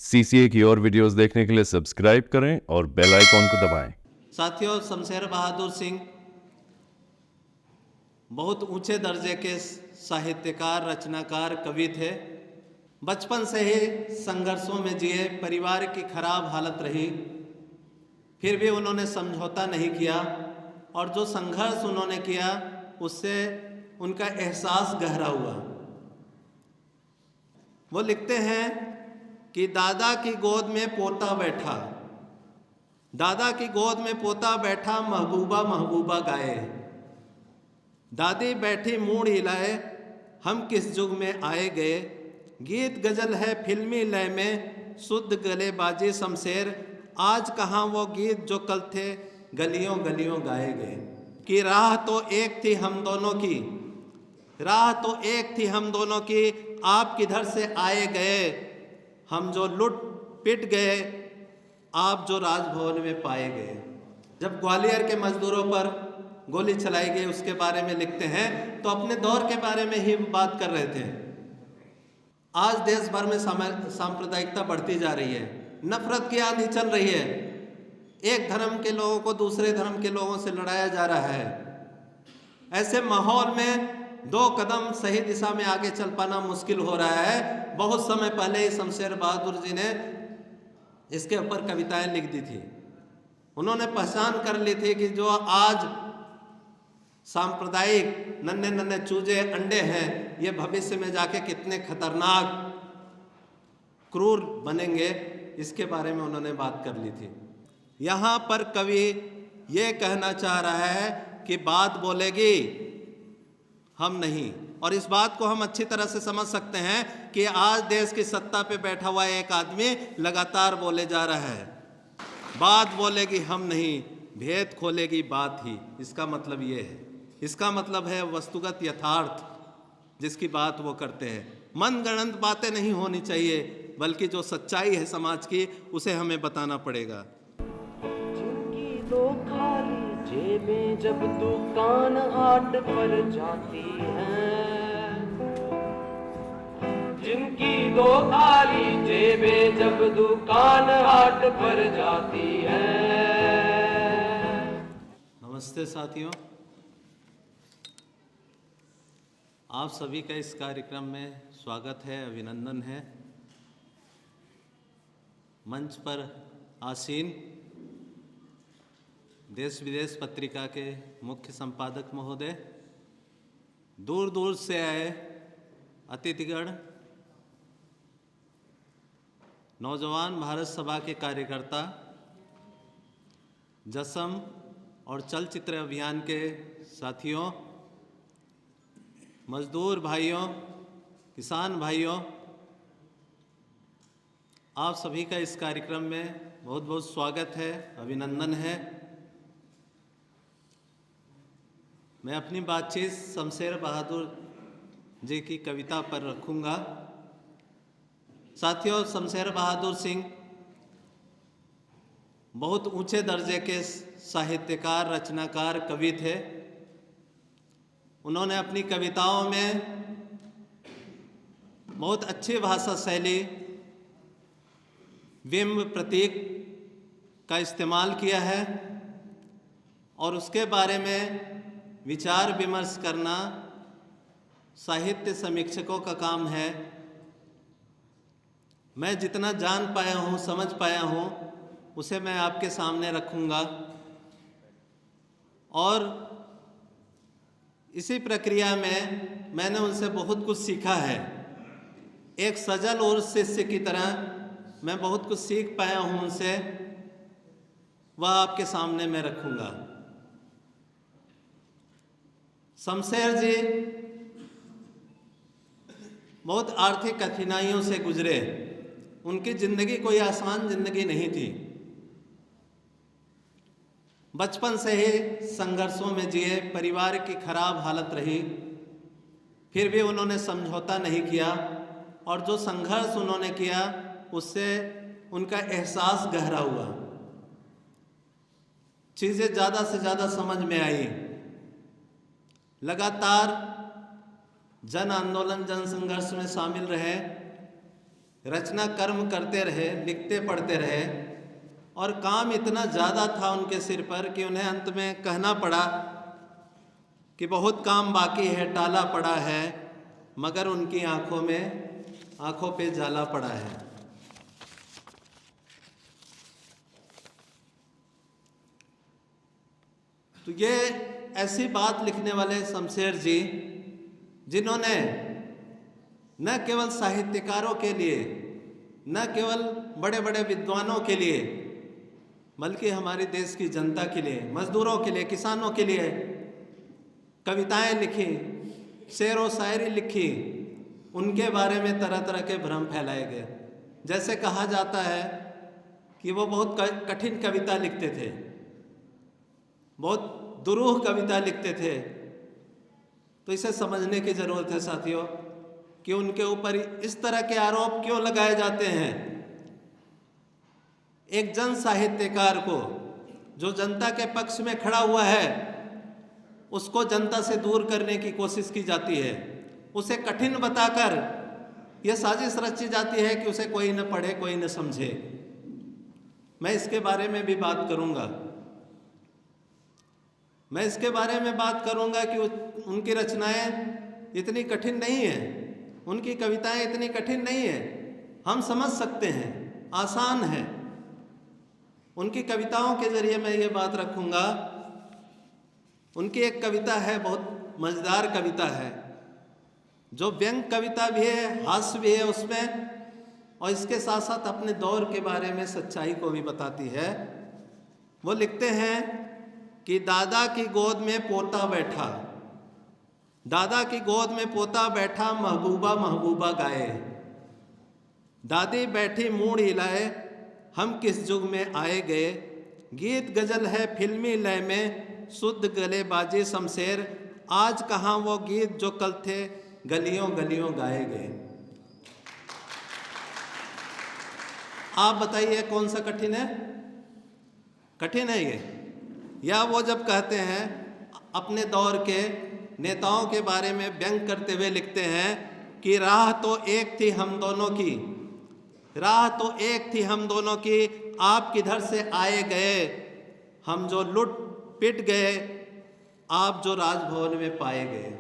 CCA की और videos देखने के लिए सब्सक्राइब करें और बेल आइकॉन को दबाएं। साथियों, शमशेर बहादुर सिंह बहुत ऊंचे दर्जे के साहित्यकार, रचनाकार, कवि थे। बचपन से ही संघर्षों में जिए, परिवार की खराब हालत रही, फिर भी उन्होंने समझौता नहीं किया और जो संघर्ष उन्होंने किया उससे उनका एहसास गहरा हुआ। वो लिखते हैं कि दादा की गोद में पोता बैठा, दादा की गोद में पोता बैठा, महबूबा महबूबा गाए, दादी बैठी मूड हिलाए, हम किस युग में आए गए। गीत गजल है फिल्मी लय में, शुद्ध गलेबाजी शमशेर, आज कहाँ वो गीत जो कल थे गलियों गलियों गाए गए। कि राह तो एक थी हम दोनों की, राह तो एक थी हम दोनों की, आप किधर से आए गए। हम जो लुट पिट गए, आप जो राजभवन में पाए गए। जब ग्वालियर के मजदूरों पर गोली चलाई गई उसके बारे में लिखते हैं तो अपने दौर के बारे में ही बात कर रहे थे। आज देश भर में सांप्रदायिकता बढ़ती जा रही है, नफरत की आंधी चल रही है, एक धर्म के लोगों को दूसरे धर्म के लोगों से लड़ाया जा रहा है। ऐसे माहौल में दो कदम सही दिशा में आगे चल पाना मुश्किल हो रहा है। बहुत समय पहले ही शमशेर बहादुर जी ने इसके ऊपर कविताएं लिख दी थी। उन्होंने पहचान कर ली थी कि जो आज सांप्रदायिक नन्हे नन्हे चूजे अंडे हैं, ये भविष्य में जाके कितने खतरनाक क्रूर बनेंगे, इसके बारे में उन्होंने बात कर ली थी। यहाँ पर कवि ये कहना चाह रहा है कि बात बोलेगी, हम नहीं। और इस बात को हम अच्छी तरह से समझ सकते हैं कि आज देश की सत्ता पे बैठा हुआ एक आदमी लगातार बोले जा रहा है, बात बोलेगी हम नहीं, भेद खोलेगी बात ही। इसका मतलब ये है, इसका मतलब है वस्तुगत यथार्थ जिसकी बात वो करते हैं। मनगढ़ंत बातें नहीं होनी चाहिए, बल्कि जो सच्चाई है समाज की उसे हमें बताना पड़ेगा। जिनकी दो खाली जेबें जब दुकान हाट पर जाती हैं, जिनकी दो खाली जेबें जब दुकान हाट पर जाती हैं। नमस्ते साथियों, आप सभी का इस कार्यक्रम में स्वागत है, अभिनंदन है। मंच पर आसीन देश विदेश पत्रिका के मुख्य संपादक महोदय, दूर दूर से आए अतिथिगण, नौजवान भारत सभा के कार्यकर्ता, जसम और चलचित्र अभियान के साथियों, मजदूर भाइयों, किसान भाइयों, आप सभी का इस कार्यक्रम में बहुत बहुत स्वागत है, अभिनंदन है। मैं अपनी बातचीत शमशेर बहादुर जी की कविता पर रखूँगा। साथियों, शमशेर बहादुर सिंह बहुत ऊंचे दर्जे के साहित्यकार, रचनाकार, कवि थे। उन्होंने अपनी कविताओं में बहुत अच्छी भाषा शैली, बिंब, प्रतीक का इस्तेमाल किया है और उसके बारे में विचार विमर्श करना साहित्य समीक्षकों का काम है। मैं जितना जान पाया हूँ, समझ पाया हूँ, उसे मैं आपके सामने रखूँगा और इसी प्रक्रिया में मैंने उनसे बहुत कुछ सीखा है। एक सजल और शिष्य की तरह मैं बहुत कुछ सीख पाया हूँ उनसे, वह आपके सामने मैं रखूँगा। शमशेर जी बहुत आर्थिक कठिनाइयों से गुजरे। उनकी ज़िंदगी कोई आसान ज़िंदगी नहीं थी। बचपन से ही संघर्षों में जिए, परिवार की खराब हालत रही, फिर भी उन्होंने समझौता नहीं किया और जो संघर्ष उन्होंने किया उससे उनका एहसास गहरा हुआ, चीज़ें ज़्यादा से ज़्यादा समझ में आई। लगातार जन आंदोलन, जन संघर्ष में शामिल रहे, रचना कर्म करते रहे, लिखते पढ़ते रहे, और काम इतना ज़्यादा था उनके सिर पर कि उन्हें अंत में कहना पड़ा कि बहुत काम बाकी है, टाला पड़ा है, मगर उनकी आंखों पे जाला पड़ा है। तो ये ऐसी बात लिखने वाले शमशेर जी, जिन्होंने न केवल साहित्यकारों के लिए, न केवल बड़े बड़े विद्वानों के लिए, बल्कि हमारे देश की जनता के लिए, मजदूरों के लिए, किसानों के लिए कविताएं लिखी, शेर व शायरी लिखी, उनके बारे में तरह तरह के भ्रम फैलाए गए। जैसे कहा जाता है कि वो बहुत कठिन कविता लिखते थे, बहुत दुरूह कविता लिखते थे। तो इसे समझने की ज़रूरत है साथियों कि उनके ऊपर इस तरह के आरोप क्यों लगाए जाते हैं। एक जन साहित्यकार को, जो जनता के पक्ष में खड़ा हुआ है, उसको जनता से दूर करने की कोशिश की जाती है। उसे कठिन बताकर यह साजिश रची जाती है कि उसे कोई न पढ़े, कोई न समझे। मैं इसके बारे में भी बात करूंगा। मैं इसके बारे में बात करूंगा कि उनकी रचनाएं इतनी कठिन नहीं है, उनकी कविताएं इतनी कठिन नहीं है, हम समझ सकते हैं, आसान है। उनकी कविताओं के जरिए मैं ये बात रखूंगा। उनकी एक कविता है, बहुत मज़ेदार कविता है, जो व्यंग कविता भी है, हास्य भी है उसमें, और इसके साथ साथ अपने दौर के बारे में सच्चाई को भी बताती है। वो लिखते हैं कि दादा की गोद में पोता बैठा, दादा की गोद में पोता बैठा, महबूबा महबूबा गाए, दादी बैठी मूड हिलाए, हम किस युग में आए गए। गीत गजल है फिल्मी लय में, शुद्ध गलेबाजी शमशेर, आज कहाँ वो गीत जो कल थे गलियों गलियों गाए गए। आप बताइए कौन सा कठिन है? कठिन है ये? या वो जब कहते हैं अपने दौर के नेताओं के बारे में व्यंग करते हुए लिखते हैं कि राह तो एक थी हम दोनों की, राह तो एक थी हम दोनों की, आप किधर से आए गए, हम जो लुट पिट गए, आप जो राजभवन में पाए गए।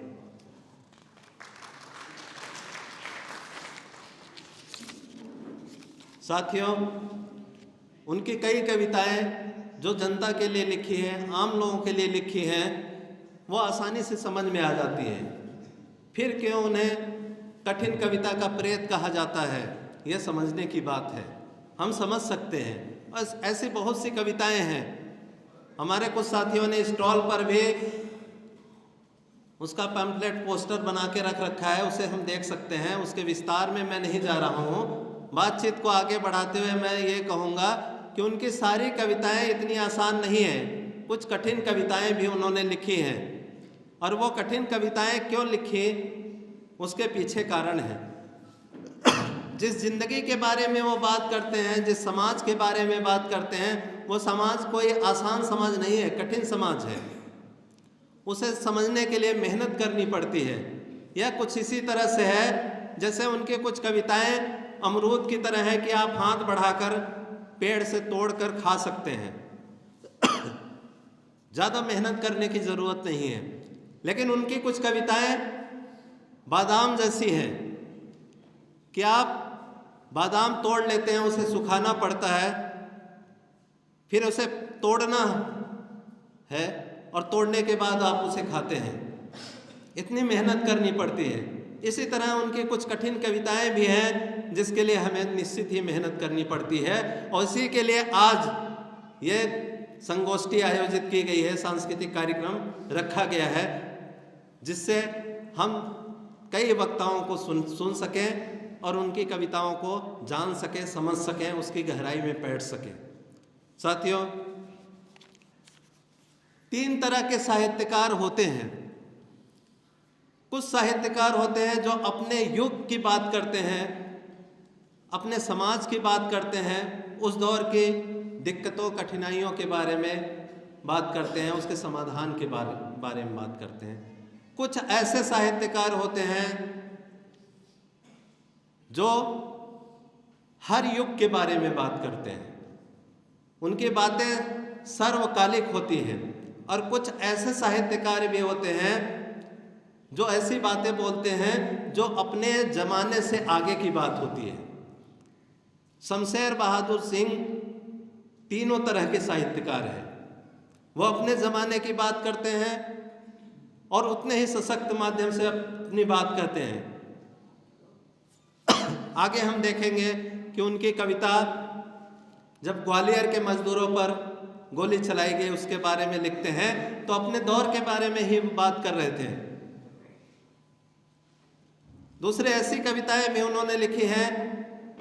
साथियों, उनकी कई कविताएं जो जनता के लिए लिखी हैं, आम लोगों के लिए लिखी हैं, वो आसानी से समझ में आ जाती हैं। फिर क्यों उन्हें कठिन कविता का प्रेत कहा जाता है, यह समझने की बात है। हम समझ सकते हैं। बस ऐसी बहुत सी कविताएं हैं। हमारे कुछ साथियों ने स्टॉल पर भी उसका पैम्फलेट पोस्टर बना के रख रखा है, उसे हम देख सकते हैं। उसके विस्तार में मैं नहीं जा रहा हूँ। बातचीत को आगे बढ़ाते हुए मैं ये कहूँगा कि उनकी सारी कविताएं इतनी आसान नहीं हैं। कुछ कठिन कविताएं भी उन्होंने लिखी हैं, और वो कठिन कविताएं क्यों लिखी, उसके पीछे कारण है। जिस जिंदगी के बारे में वो बात करते हैं, जिस समाज के बारे में बात करते हैं, वो समाज कोई आसान समाज नहीं है, कठिन समाज है। उसे समझने के लिए मेहनत करनी पड़ती है। यह कुछ इसी तरह से है जैसे उनके कुछ कविताएं अमरूद की तरह है कि आप हाथ बढ़ाकर पेड़ से तोड़कर खा सकते हैं। ज़्यादा मेहनत करने की ज़रूरत नहीं है। लेकिन उनकी कुछ कविताएं बादाम जैसी हैं कि आप बादाम तोड़ लेते हैं, उसे सुखाना पड़ता है, फिर उसे तोड़ना है, और तोड़ने के बाद आप उसे खाते हैं। इतनी मेहनत करनी पड़ती है। इसी तरह उनकी कुछ कठिन कविताएं भी हैं जिसके लिए हमें निश्चित ही मेहनत करनी पड़ती है। और इसी के लिए आज ये संगोष्ठी आयोजित की गई है, सांस्कृतिक कार्यक्रम रखा गया है, जिससे हम कई वक्ताओं को सुन सकें और उनकी कविताओं को जान सकें, समझ सकें, उसकी गहराई में बैठ सकें। साथियों, तीन तरह के साहित्यकार होते हैं। कुछ साहित्यकार होते हैं जो अपने युग की बात करते हैं, अपने समाज की बात करते हैं, उस दौर की दिक्कतों कठिनाइयों के बारे में बात करते हैं, उसके समाधान के बारे में बात करते हैं। कुछ ऐसे साहित्यकार होते हैं जो हर युग के बारे में बात करते हैं। उनकी बातें सर्वकालिक होती हैं। और कुछ ऐसे साहित्यकार भी होते हैं जो ऐसी बातें बोलते हैं जो अपने ज़माने से आगे की बात होती है। शमशेर बहादुर सिंह तीनों तरह के साहित्यकार हैं। वो अपने ज़माने की बात करते हैं और उतने ही सशक्त माध्यम से अपनी बात करते हैं। आगे हम देखेंगे कि उनकी कविता जब ग्वालियर के मजदूरों पर गोली चलाई गई उसके बारे में लिखते हैं तो अपने दौर के बारे में ही बात कर रहे थे। दूसरे ऐसी कविताएं भी उन्होंने लिखी हैं,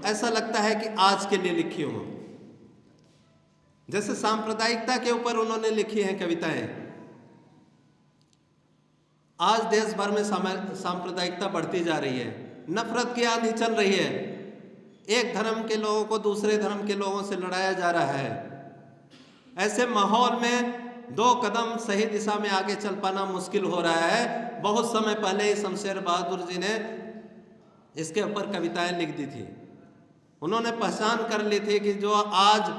ऐसा लगता है कि आज के लिए लिखी हो। जैसे सांप्रदायिकता के ऊपर उन्होंने लिखी हैं कविताएं। आज देश भर में सांप्रदायिकता बढ़ती जा रही है, नफरत की आंधी चल रही है, एक धर्म के लोगों को दूसरे धर्म के लोगों से लड़ाया जा रहा है। ऐसे माहौल में 2 कदम सही दिशा में आगे चल पाना मुश्किल हो रहा है। बहुत समय पहले ही शमशेर बहादुर जी ने इसके ऊपर कविताएं लिख दी थी। उन्होंने पहचान कर ली थी कि जो आज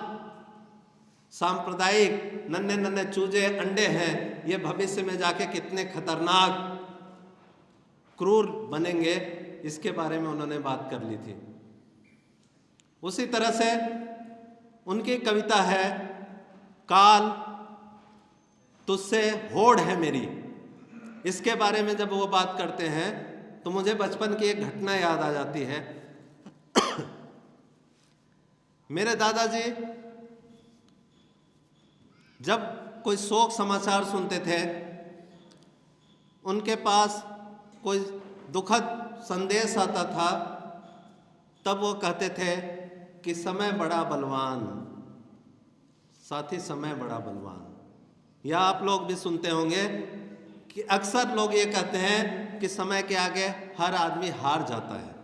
सांप्रदायिक नन्हे नन्हे चूजे अंडे हैं, ये भविष्य में जाके कितने खतरनाक क्रूर बनेंगे, इसके बारे में उन्होंने बात कर ली थी। उसी तरह से उनकी कविता है काल तुझसे होड़ है मेरी। इसके बारे में जब वो बात करते हैं तो मुझे बचपन की एक घटना याद आ जाती है। मेरे दादाजी जब कोई शोक समाचार सुनते थे, उनके पास कोई दुखद संदेश आता था, तब वो कहते थे कि समय बड़ा बलवान, साथी समय बड़ा बलवान। या आप लोग भी सुनते होंगे कि अक्सर लोग ये कहते हैं कि समय के आगे हर आदमी हार जाता है।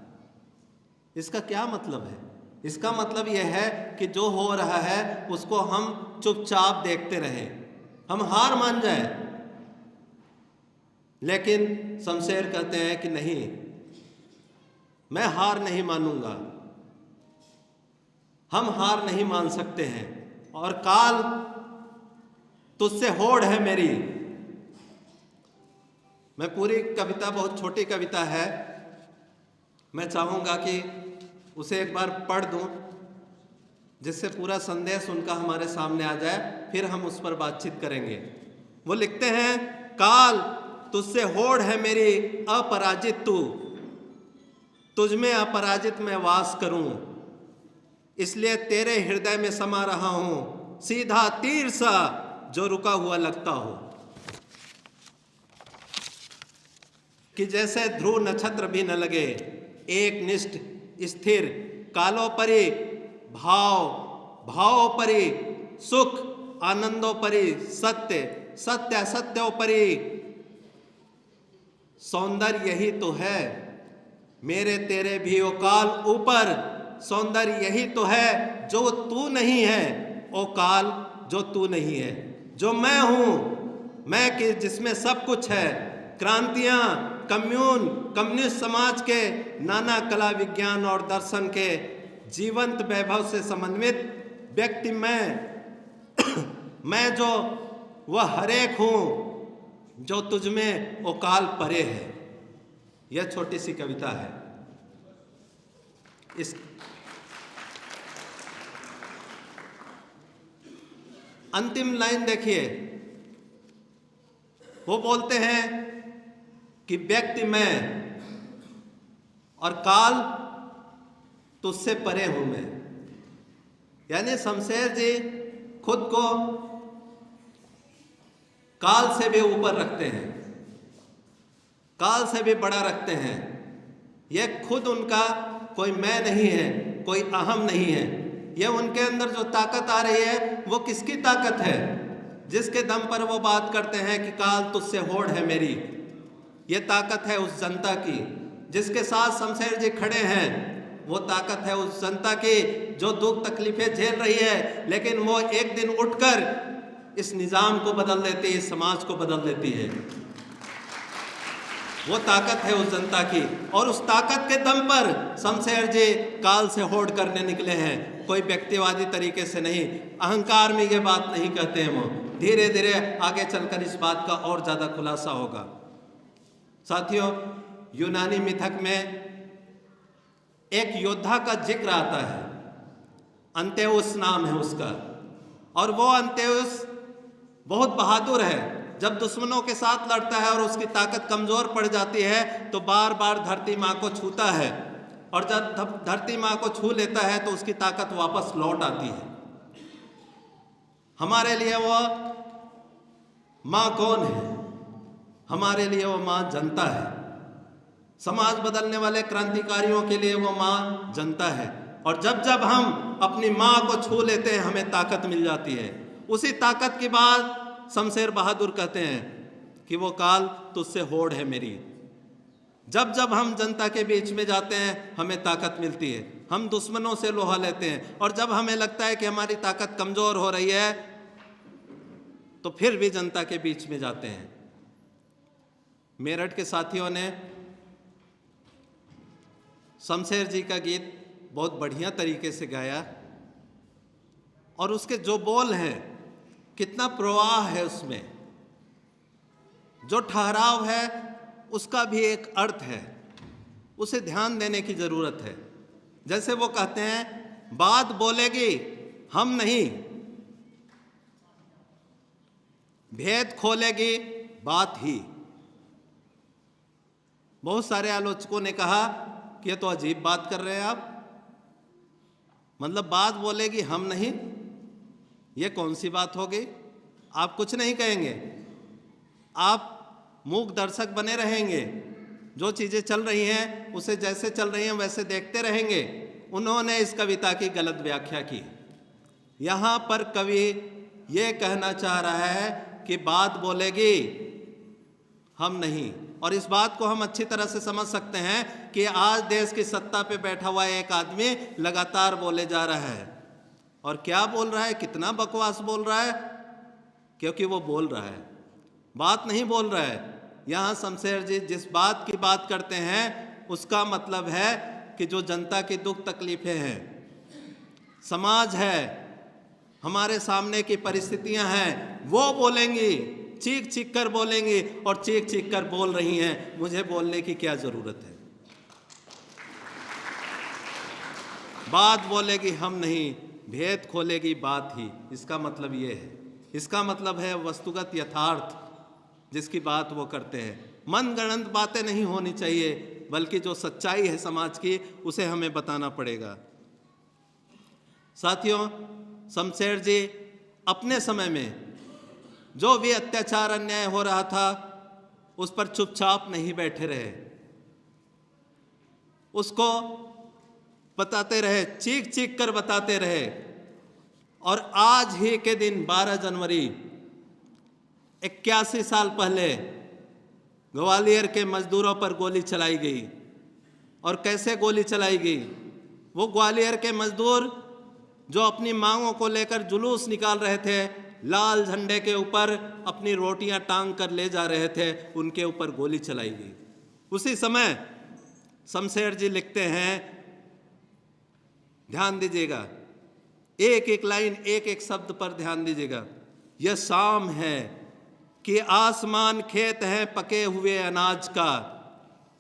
इसका क्या मतलब है? इसका मतलब यह है कि जो हो रहा है उसको हम चुपचाप देखते रहें, हम हार मान जाएं। लेकिन शमशेर कहते हैं कि नहीं, मैं हार नहीं मानूंगा, हम हार नहीं मान सकते हैं। और काल तुझसे होड़ है मेरी। मैं पूरी कविता, बहुत छोटी कविता है, मैं चाहूँगा कि उसे एक बार पढ़ दूँ जिससे पूरा संदेश उनका हमारे सामने आ जाए, फिर हम उस पर बातचीत करेंगे। वो लिखते हैं, काल तुझसे होड़ है मेरी अपराजित तू, तुझमें अपराजित मैं वास करूं, इसलिए तेरे हृदय में समा रहा हूं, सीधा तीर सा जो रुका हुआ लगता हो। कि जैसे ध्रुव नक्षत्र भी न लगे, एक निष्ठ स्थिर, कालोपरि भाव, भावोपरि सुख, आनंदोपरि सत्य, सत्य असत्योपरि सौंदर्य यही तो है मेरे तेरे भी ओ काल ऊपर, सौंदर्य यही तो है जो तू नहीं है ओ काल, जो तू नहीं है, जो मैं हूं, मैं कि जिसमें सब कुछ है, क्रांतियां, कम्यून, कम्युनिस्ट समाज के नाना कला विज्ञान और दर्शन के जीवंत वैभव से समन्वित व्यक्ति मैं जो वह हरेक हूं जो तुझमें ओ काल परे है। यह छोटी सी कविता है। इस अंतिम लाइन देखिए, वो बोलते हैं कि व्यक्ति मैं और काल तुझसे परे हूं मैं। यानी शमशेर जी खुद को काल से भी ऊपर रखते हैं, काल से भी बड़ा रखते हैं। यह खुद उनका कोई मैं नहीं है, कोई अहम नहीं है। यह उनके अंदर जो ताकत आ रही है वो किसकी ताकत है? जिसके दम पर वो बात करते हैं कि काल तुझसे होड़ है मेरी। ये ताकत है उस जनता की जिसके साथ शमशेर जी खड़े हैं। वो ताकत है उस जनता की जो दुख तकलीफें झेल रही है, लेकिन वो एक दिन उठकर इस निज़ाम को बदल देती है, इस समाज को बदल देती है। वो ताकत है उस जनता की, और उस ताकत के दम पर शमशेर जी काल से होड़ करने निकले हैं। कोई व्यक्तिवादी तरीके से नहीं, अहंकार में ये बात नहीं कहते हैं। वो धीरे धीरे आगे चलकर इस बात का और ज़्यादा खुलासा होगा। साथियों, यूनानी मिथक में एक योद्धा का जिक्र आता है, अंतेउस नाम है उसका, और वो अंतेउस बहुत बहादुर है। जब दुश्मनों के साथ लड़ता है और उसकी ताकत कमज़ोर पड़ जाती है तो बार बार धरती माँ को छूता है, और जब धरती माँ को छू लेता है तो उसकी ताकत वापस लौट आती है। हमारे लिए वो माँ कौन है? हमारे लिए वो माँ जनता है। समाज बदलने वाले क्रांतिकारियों के लिए वो माँ जनता है, और जब जब हम अपनी माँ को छू लेते हैं हमें ताकत मिल जाती है। उसी ताकत की बात शमशेर बहादुर कहते हैं कि वो काल तुझसे होड़ है मेरी। जब जब हम जनता के बीच में जाते हैं हमें ताकत मिलती है, हम दुश्मनों से लोहा लेते हैं, और जब हमें लगता है कि हमारी ताकत कमज़ोर हो रही है तो फिर भी जनता के बीच में जाते हैं। मेरठ के साथियों ने शमशेर जी का गीत बहुत बढ़िया तरीके से गाया, और उसके जो बोल हैं कितना प्रवाह है उसमें, जो ठहराव है उसका भी एक अर्थ है, उसे ध्यान देने की ज़रूरत है। जैसे वो कहते हैं, बात बोलेगी हम नहीं, भेद खोलेगी बात ही। बहुत सारे आलोचकों ने कहा कि ये तो अजीब बात कर रहे हैं आप, मतलब बात बोलेगी हम नहीं, ये कौन सी बात हो गई? आप कुछ नहीं कहेंगे, आप मूक दर्शक बने रहेंगे, जो चीज़ें चल रही हैं उसे जैसे चल रही हैं वैसे देखते रहेंगे। उन्होंने इस कविता की गलत व्याख्या की। यहाँ पर कवि ये कहना चाह रहा है कि बात बोलेगी हम नहीं, और इस बात को हम अच्छी तरह से समझ सकते हैं कि आज देश की सत्ता पे बैठा हुआ एक आदमी लगातार बोले जा रहा है, और क्या बोल रहा है, कितना बकवास बोल रहा है, क्योंकि वो बोल रहा है, बात नहीं बोल रहा है। यहाँ शमशेर जी जिस बात की बात करते हैं उसका मतलब है कि जो जनता की दुख तकलीफें हैं, समाज है, हमारे सामने की परिस्थितियां हैं, वो बोलेंगी, चीख चीख कर बोलेंगी, और चीख चीख कर बोल रही हैं। मुझे बोलने की क्या ज़रूरत है? बात बोलेगी हम नहीं, भेद खोलेगी बात ही। इसका मतलब ये है, इसका मतलब है वस्तुगत यथार्थ जिसकी बात वो करते हैं। मनगढ़ंत बातें नहीं होनी चाहिए, बल्कि जो सच्चाई है समाज की उसे हमें बताना पड़ेगा। साथियों, शमशेर जी अपने समय में जो भी अत्याचार अन्याय हो रहा था उस पर चुपचाप नहीं बैठे रहे, उसको बताते रहे, चीख चीख कर बताते रहे। और आज ही के दिन 12 जनवरी 81 साल पहले ग्वालियर के मजदूरों पर गोली चलाई गई। और कैसे गोली चलाई गई? वो ग्वालियर के मजदूर जो अपनी मांगों को लेकर जुलूस निकाल रहे थे, लाल झंडे के ऊपर अपनी रोटियां टांग कर ले जा रहे थे, उनके ऊपर गोली चलाई गई। उसी समय शमशेर जी लिखते हैं, ध्यान दीजिएगा, एक एक लाइन, एक एक शब्द पर ध्यान दीजिएगा। यह शाम है कि आसमान खेत है पके हुए अनाज का,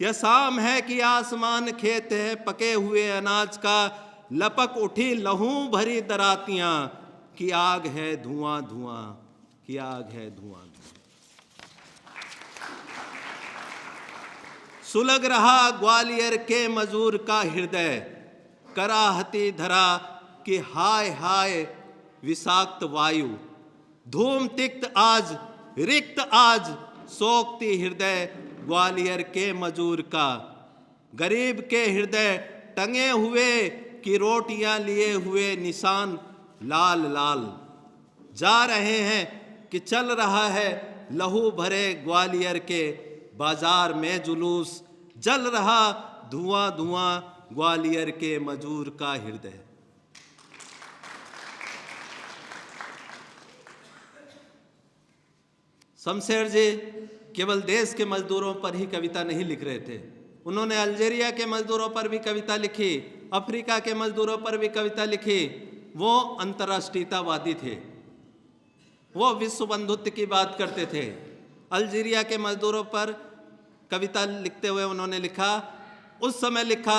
यह शाम है कि आसमान खेत है पके हुए अनाज का, लपक उठी लहू भरी दरातियां, कि आग है धुआं धुआं, कि आग है धुआं धुआं। सुलग रहा ग्वालियर के मजूर का हृदय, कराहती धरा कि हाय हाय विषाक्त वायु, धूम तिक्त आज रिक्त आज, सोखती हृदय ग्वालियर के मजूर का, गरीब के हृदय टंगे हुए कि रोटियां लिए हुए निशान लाल लाल, जा रहे हैं कि चल रहा है लहू भरे ग्वालियर के बाजार में जुलूस, जल रहा धुआं धुआं ग्वालियर के मजूर का हृदय। शमशेर जी केवल देश के मजदूरों पर ही कविता नहीं लिख रहे थे, उन्होंने अल्जीरिया के मजदूरों पर भी कविता लिखी, अफ्रीका के मजदूरों पर भी कविता लिखी। वो अंतर्राष्ट्रीयतावादी थे, वो विश्व बंधुत्व की बात करते थे। अल्जीरिया के मजदूरों पर कविता लिखते हुए उन्होंने लिखा, उस समय लिखा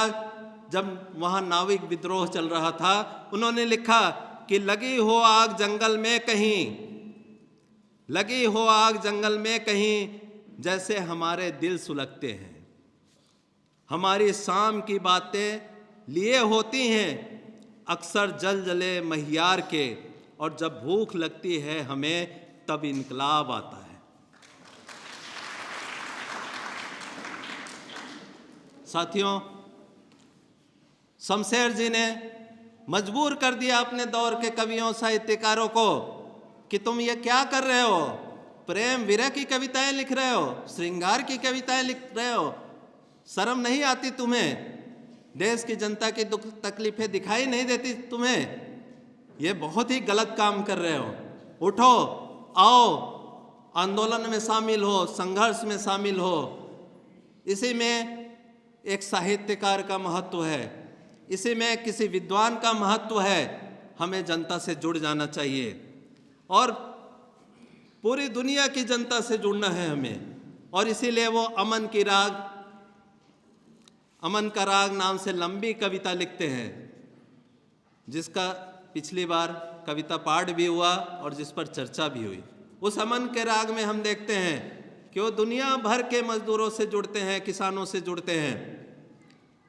जब वहाँ नाविक विद्रोह चल रहा था, उन्होंने लिखा कि लगी हो आग जंगल में कहीं, लगी हो आग जंगल में कहीं, जैसे हमारे दिल सुलगते हैं। हमारी शाम की बातें लिए होती हैं अक्सर जल जले महियार के, और जब भूख लगती है हमें तब इनकलाब आता है। साथियों, शमशेर जी ने मजबूर कर दिया अपने दौर के कवियों साहित्यकारों को कि तुम ये क्या कर रहे हो, प्रेम विरह की कविताएं लिख रहे हो, श्रृंगार की कविताएं लिख रहे हो, शर्म नहीं आती तुम्हें, देश की जनता की दुख तकलीफें दिखाई नहीं देती तुम्हें, ये बहुत ही गलत काम कर रहे हो, उठो आओ आंदोलन में शामिल हो, संघर्ष में शामिल हो। इसी में एक साहित्यकार का महत्व है, इसी में किसी विद्वान का महत्व है। हमें जनता से जुड़ जाना चाहिए और पूरी दुनिया की जनता से जुड़ना है हमें, और इसीलिए वो अमन का राग नाम से लंबी कविता लिखते हैं, जिसका पिछली बार कविता पाठ भी हुआ और जिस पर चर्चा भी हुई। उस अमन के राग में हम देखते हैं कि वो दुनिया भर के मजदूरों से जुड़ते हैं, किसानों से जुड़ते हैं,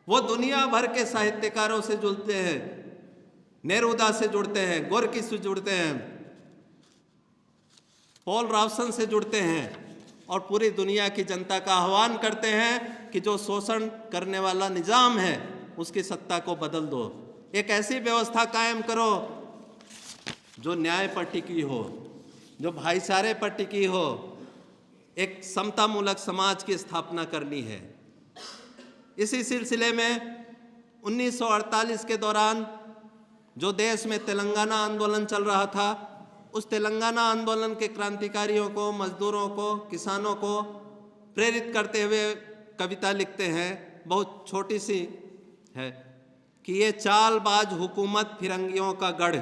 वो दुनिया भर के साहित्यकारों से जुड़ते हैं, नेरूदा से जुड़ते हैं, गोरकी से जुड़ते हैं, पॉल रॉबसन से जुड़ते हैं, और पूरी दुनिया की जनता का आह्वान करते हैं कि जो शोषण करने वाला निजाम है उसकी सत्ता को बदल दो, एक ऐसी व्यवस्था कायम करो जो न्याय पर टिकी हो, जो भाईचारे पर टिकी हो, एक समतामूलक समाज की स्थापना करनी है। इसी सिलसिले में 1948 के दौरान जो देश में तेलंगाना आंदोलन चल रहा था, उस तेलंगाना आंदोलन के क्रांतिकारियों को, मजदूरों को, किसानों को प्रेरित करते हुए कविता लिखते हैं, बहुत छोटी सी है कि ये चालबाज हुकूमत फिरंगियों का गढ़,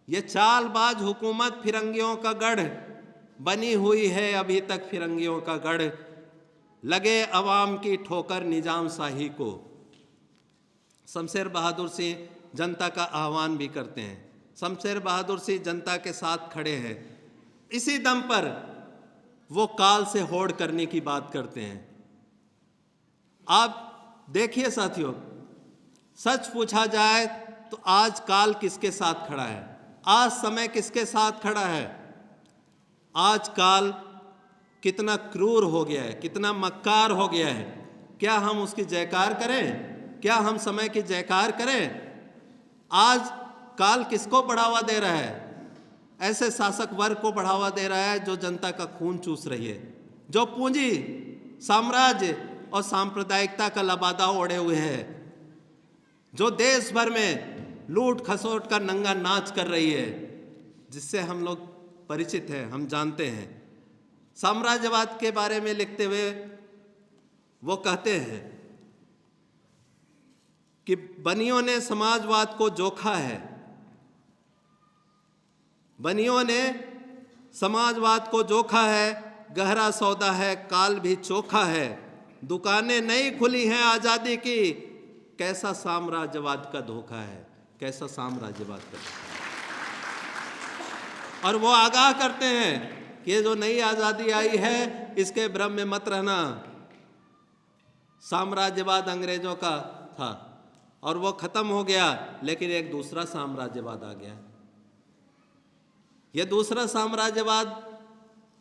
ये चालबाज हुकूमत फिरंगियों का गढ़, बनी हुई है अभी तक फिरंगियों का गढ़, लगे अवाम की ठोकर निजाम शाही को। शमशेर बहादुर सिंह जनता का आह्वान भी करते हैं, शमशेर बहादुर सिंह जनता के साथ खड़े हैं। इसी दम पर वो काल से होड़ करने की बात करते हैं। आप देखिए साथियों, सच पूछा जाए तो आज काल किसके साथ खड़ा है, आज समय किसके साथ खड़ा है? आज काल कितना क्रूर हो गया है, कितना मक्कार हो गया है। क्या हम उसकी जयकार करें? क्या हम समय की जयकार करें? आज काल किसको बढ़ावा दे रहा है? ऐसे शासक वर्ग को बढ़ावा दे रहा है जो जनता का खून चूस रही है, जो पूंजी, साम्राज्य और सांप्रदायिकता का लबादा ओढ़े हुए है, जो देश भर में लूट खसोट का नंगा नाच कर रही है, जिससे हम लोग परिचित हैं, हम जानते हैं। साम्राज्यवाद के बारे में लिखते हुए वो कहते हैं कि बनियों ने समाजवाद को जोखा है, बनियों ने समाजवाद को जोखा है, गहरा सौदा है, काल भी चोखा है, दुकानें नई खुली हैं आज़ादी की, कैसा साम्राज्यवाद का धोखा है, कैसा साम्राज्यवाद का। और वो आगाह करते हैं कि ये जो नई आज़ादी आई है इसके भ्रम में मत रहना, साम्राज्यवाद अंग्रेजों का था और वो खत्म हो गया, लेकिन एक दूसरा साम्राज्यवाद आ गया। ये दूसरा साम्राज्यवाद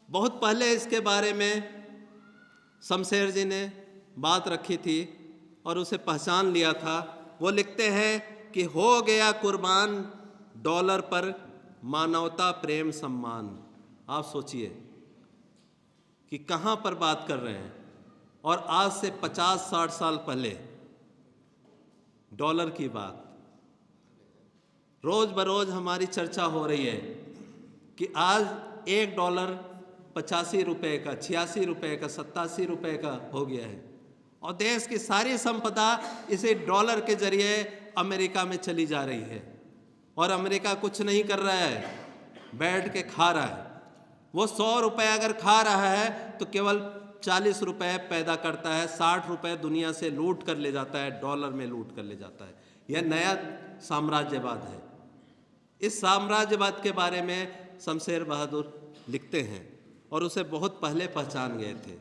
बहुत पहले इसके बारे में शमशेर जी ने बात रखी थी और उसे पहचान लिया था। वो लिखते हैं कि हो गया कुर्बान डॉलर पर मानवता प्रेम सम्मान। आप सोचिए कि कहाँ पर बात कर रहे हैं, और आज से 50-60 साल पहले डॉलर की बात। रोज बरोज हमारी चर्चा हो रही है कि आज $1 85 रुपए का, 86 रुपए का, 87 रुपए का हो गया है। और देश की सारी संपदा इसे डॉलर के जरिए अमेरिका में चली जा रही है। और अमेरिका कुछ नहीं कर रहा है, बैठ के खा रहा है। वो 100 रुपए अगर खा रहा है तो केवल 40 रुपए पैदा करता है, 60 रुपए दुनिया से लूट कर ले जाता है, डॉलर में लूट कर ले जाता है। यह नया साम्राज्यवाद है। इस साम्राज्यवाद के बारे में शमशेर बहादुर लिखते हैं और उसे बहुत पहले पहचान गए थे।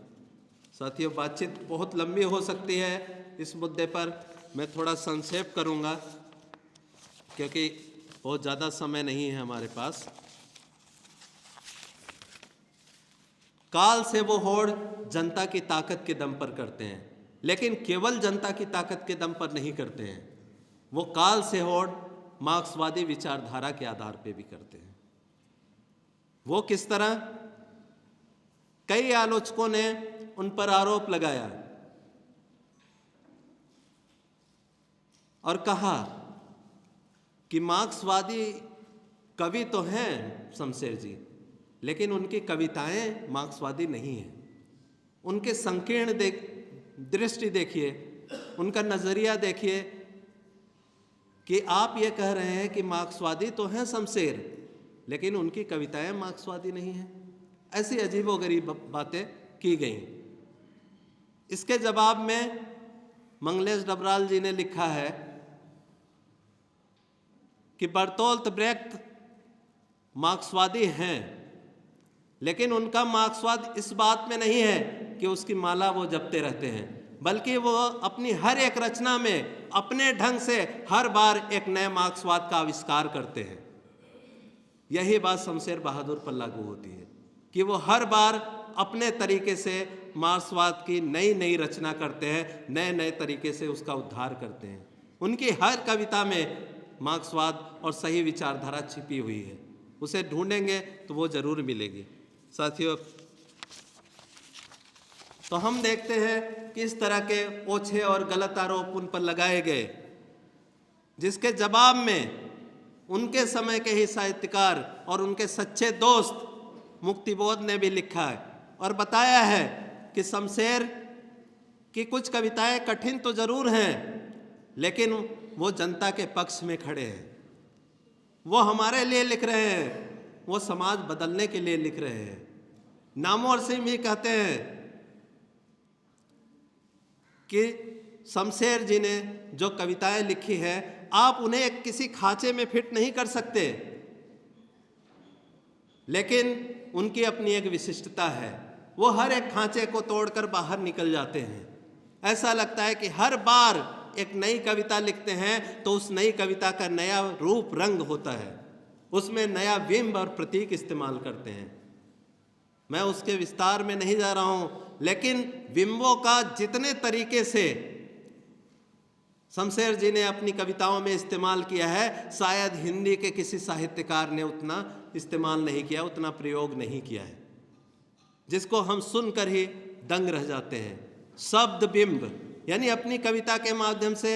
साथियों, बातचीत बहुत लंबी हो सकती है इस मुद्दे पर, मैं थोड़ा संक्षेप करूंगा क्योंकि बहुत ज़्यादा समय नहीं है हमारे पास। काल से वो होड़ जनता की ताकत के दम पर करते हैं, लेकिन केवल जनता की ताकत के दम पर नहीं करते हैं, वो काल से होड़ मार्क्सवादी विचारधारा के आधार पे भी करते हैं। वो किस तरह? कई आलोचकों ने उन पर आरोप लगाया और कहा कि मार्क्सवादी कवि तो हैं शमशेर जी, लेकिन उनकी कविताएं मार्क्सवादी नहीं हैं। उनके संकीर्ण दृष्टि देखिए, उनका नज़रिया देखिए कि आप ये कह रहे हैं कि मार्क्सवादी तो हैं शमशेर, लेकिन उनकी कविताएं मार्क्सवादी नहीं हैं। ऐसी अजीबोगरीब बातें की गई। इसके जवाब में मंगलेश डबराल जी ने लिखा है कि बर्तोल्ट ब्रेख्त मार्क्सवादी हैं, लेकिन उनका मार्क्सवाद इस बात में नहीं है कि उसकी माला वो जपते रहते हैं, बल्कि वो अपनी हर एक रचना में अपने ढंग से हर बार एक नए मार्क्सवाद का आविष्कार करते हैं। यही बात शमशेर बहादुर पर लागू होती है कि वो हर बार अपने तरीके से मार्क्सवाद की नई नई रचना करते हैं, नए नए तरीके से उसका उद्धार करते हैं। उनकी हर कविता में मार्क्सवाद और सही विचारधारा छिपी हुई है। उसे ढूंढेंगे तो वो जरूर मिलेगी। साथियों, तो हम देखते हैं कि इस तरह के ओछे और गलत आरोप उन पर लगाए गए, जिसके जवाब में उनके समय के ही साहित्यकार और उनके सच्चे दोस्त मुक्तिबोध ने भी लिखा है और बताया है कि शमशेर की कुछ कविताएं कठिन तो जरूर हैं, लेकिन वो जनता के पक्ष में खड़े हैं। वो हमारे लिए लिख रहे हैं, वो समाज बदलने के लिए लिख रहे हैं। नामवर सिंह भी कहते हैं कि शमशेर जी ने जो कविताएं लिखी है, आप उन्हें किसी खांचे में फिट नहीं कर सकते, लेकिन उनकी अपनी एक विशिष्टता है। वो हर एक खांचे को तोड़कर बाहर निकल जाते हैं। ऐसा लगता है कि हर बार एक नई कविता लिखते हैं तो उस नई कविता का नया रूप रंग होता है, उसमें नया बिंब और प्रतीक इस्तेमाल करते हैं। मैं उसके विस्तार में नहीं जा रहा हूं, लेकिन बिंबों का जितने तरीके से शमशेर जी ने अपनी कविताओं में इस्तेमाल किया है, शायद हिंदी के किसी साहित्यकार ने उतना इस्तेमाल नहीं किया, उतना प्रयोग नहीं किया है, जिसको हम सुनकर ही दंग रह जाते हैं। शब्द बिंब, यानी अपनी कविता के माध्यम से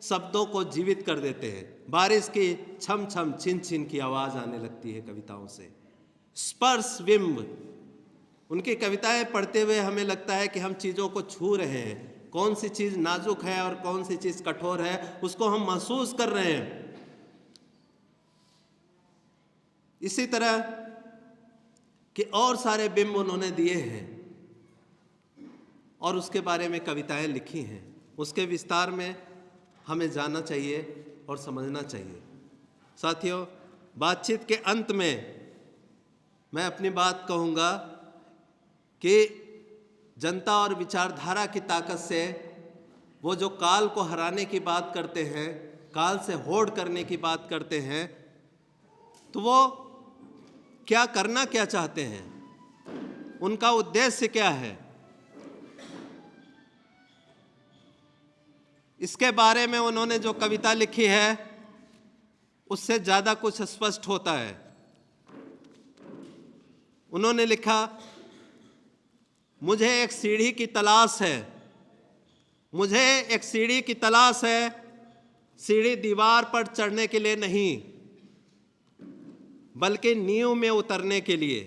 शब्दों को जीवित कर देते हैं। बारिश की छम छम छिन छिन की आवाज़ आने लगती है कविताओं से। स्पर्श बिंब, उनकी कविताएं पढ़ते हुए हमें लगता है कि हम चीज़ों को छू रहे हैं, कौन सी चीज़ नाजुक है और कौन सी चीज़ कठोर है, उसको हम महसूस कर रहे हैं। इसी तरह के और सारे बिंब उन्होंने दिए हैं और उसके बारे में कविताएं लिखी हैं। उसके विस्तार में हमें जानना चाहिए और समझना चाहिए। साथियों, बातचीत के अंत में मैं अपनी बात कहूँगा कि जनता और विचारधारा की ताकत से वो जो काल को हराने की बात करते हैं, काल से होड़ करने की बात करते हैं, तो वो क्या करना क्या चाहते हैं, उनका उद्देश्य क्या है, इसके बारे में उन्होंने जो कविता लिखी है उससे ज़्यादा कुछ स्पष्ट होता है। उन्होंने लिखा, मुझे एक सीढ़ी की तलाश है, मुझे एक सीढ़ी की तलाश है, सीढ़ी दीवार पर चढ़ने के लिए नहीं, बल्कि नींव में उतरने के लिए।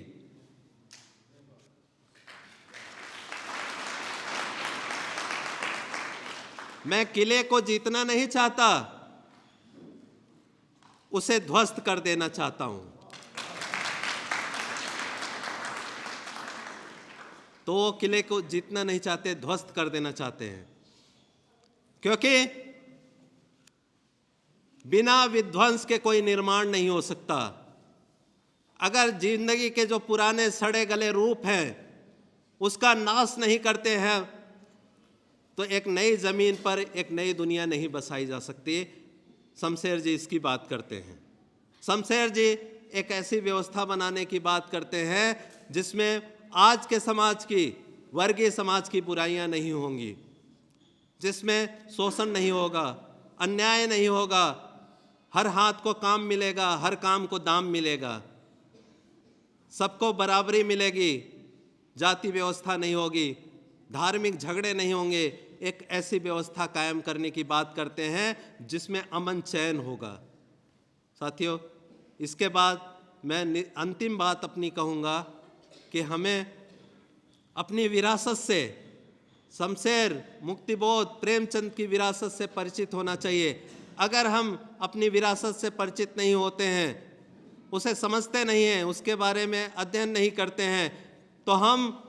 मैं किले को जीतना नहीं चाहता, उसे ध्वस्त कर देना चाहता हूं। तो वो किले को जीतना नहीं चाहते, ध्वस्त कर देना चाहते हैं, क्योंकि बिना विध्वंस के कोई निर्माण नहीं हो सकता। अगर जिंदगी के जो पुराने सड़े गले रूप हैं उसका नाश नहीं करते हैं तो एक नई जमीन पर एक नई दुनिया नहीं बसाई जा सकती। शमशेर जी इसकी बात करते हैं। शमशेर जी एक ऐसी व्यवस्था बनाने की बात करते हैं जिसमें आज के समाज की, वर्गीय समाज की बुराइयां नहीं होंगी, जिसमें शोषण नहीं होगा, अन्याय नहीं होगा, हर हाथ को काम मिलेगा, हर काम को दाम मिलेगा, सबको बराबरी मिलेगी, जाति व्यवस्था नहीं होगी, धार्मिक झगड़े नहीं होंगे। एक ऐसी व्यवस्था कायम करने की बात करते हैं जिसमें अमन चैन होगा। साथियों, इसके बाद मैं अंतिम बात अपनी कहूँगा कि हमें अपनी विरासत से, शमशेर, मुक्तिबोध, प्रेमचंद की विरासत से परिचित होना चाहिए। अगर हम अपनी विरासत से परिचित नहीं होते हैं, उसे समझते नहीं हैं, उसके बारे में अध्ययन नहीं करते हैं, तो हम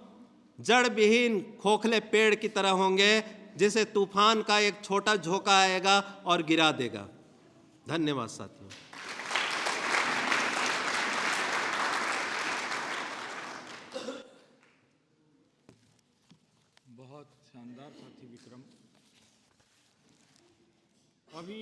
जड़ विहीन खोखले पेड़ की तरह होंगे जिसे तूफान का एक छोटा झोंका आएगा और गिरा देगा। धन्यवाद साथियों। बहुत शानदार साथी विक्रम। अभी